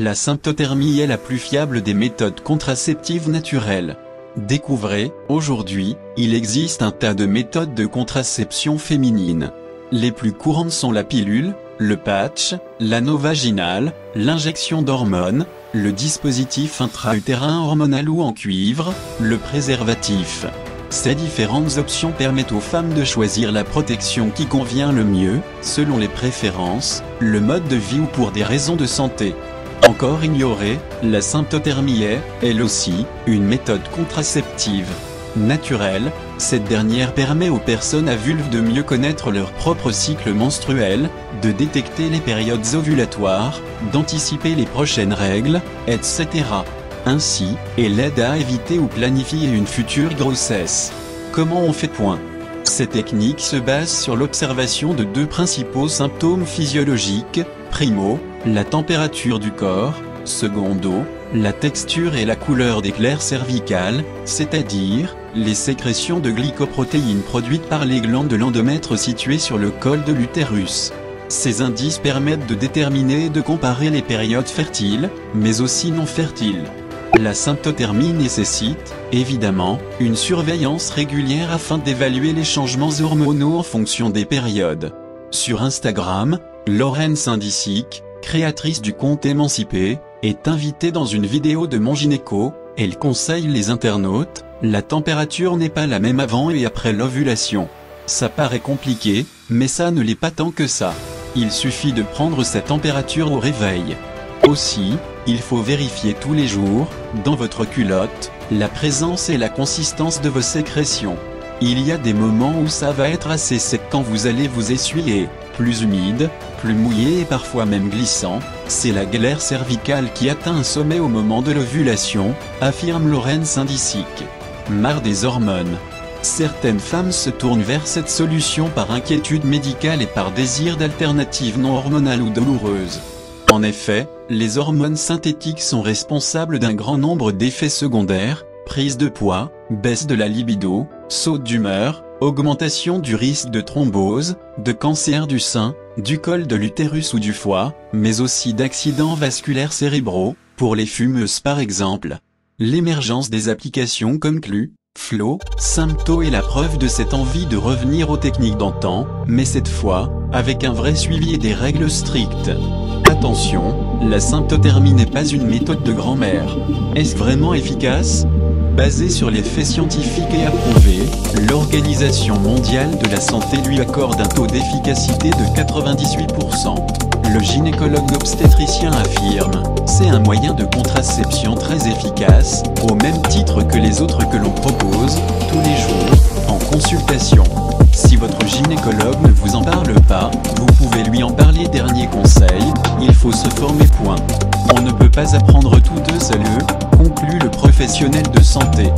La symptothermie est la plus fiable des méthodes contraceptives naturelles. Découvrez, aujourd'hui, il existe un tas de méthodes de contraception féminine. Les plus courantes sont la pilule, le patch, l'anneau vaginal, l'injection d'hormones, le dispositif intra-utérin hormonal ou en cuivre, le préservatif. Ces différentes options permettent aux femmes de choisir la protection qui convient le mieux, selon les préférences, le mode de vie ou pour des raisons de santé. Encore ignorée, la symptothermie est, elle aussi, une méthode contraceptive. Naturelle, cette dernière permet aux personnes à vulve de mieux connaître leur propre cycle menstruel, de détecter les périodes ovulatoires, d'anticiper les prochaines règles, etc. Ainsi, elle aide à éviter ou planifier une future grossesse. Comment on fait point ? Cette technique se base sur l'observation de deux principaux symptômes physiologiques. Primo, la température du corps, secondo, la texture et la couleur des glaires cervicales, c'est-à-dire, les sécrétions de glycoprotéines produites par les glandes de l'endomètre situées sur le col de l'utérus. Ces indices permettent de déterminer et de comparer les périodes fertiles, mais aussi non fertiles. La symptothermie nécessite, évidemment, une surveillance régulière afin d'évaluer les changements hormonaux en fonction des périodes. Sur Instagram, Lorraine Saint-Disic, créatrice du compte Émancipé, est invitée dans une vidéo de Mon Gynéco. Elle conseille les internautes, la température n'est pas la même avant et après l'ovulation. Ça paraît compliqué, mais ça ne l'est pas tant que ça. Il suffit de prendre sa température au réveil. Aussi, il faut vérifier tous les jours, dans votre culotte, la présence et la consistance de vos sécrétions. Il y a des moments où ça va être assez sec quand vous allez vous essuyer, plus humide, plus mouillé et parfois même glissant. C'est la glaire cervicale qui atteint un sommet au moment de l'ovulation, affirme Lorraine Saint-Disic. Marre des hormones. Certaines femmes se tournent vers cette solution par inquiétude médicale et par désir d'alternatives non hormonales ou douloureuses. En effet, les hormones synthétiques sont responsables d'un grand nombre d'effets secondaires, prise de poids, baisse de la libido, saut d'humeur, augmentation du risque de thrombose, de cancer du sein, du col de l'utérus ou du foie, mais aussi d'accidents vasculaires cérébraux, pour les fumeuses par exemple. L'émergence des applications comme Clue, Flow, Sympto est la preuve de cette envie de revenir aux techniques d'antan, mais cette fois, avec un vrai suivi et des règles strictes. Attention, la symptothermie n'est pas une méthode de grand-mère. Est-ce vraiment efficace ? Basée sur les faits scientifiques et approuvés, l'Organisation mondiale de la santé lui accorde un taux d'efficacité de 98%. Le gynécologue obstétricien affirme, c'est un moyen de contraception très efficace, au même titre que les autres que l'on propose, tous les jours, en consultation. Si votre gynécologue ne vous en parle pas, vous pouvez lui en parler. Dernier conseil, il faut se former point. On ne peut pas apprendre tout seul, conclut le professionnel de santé.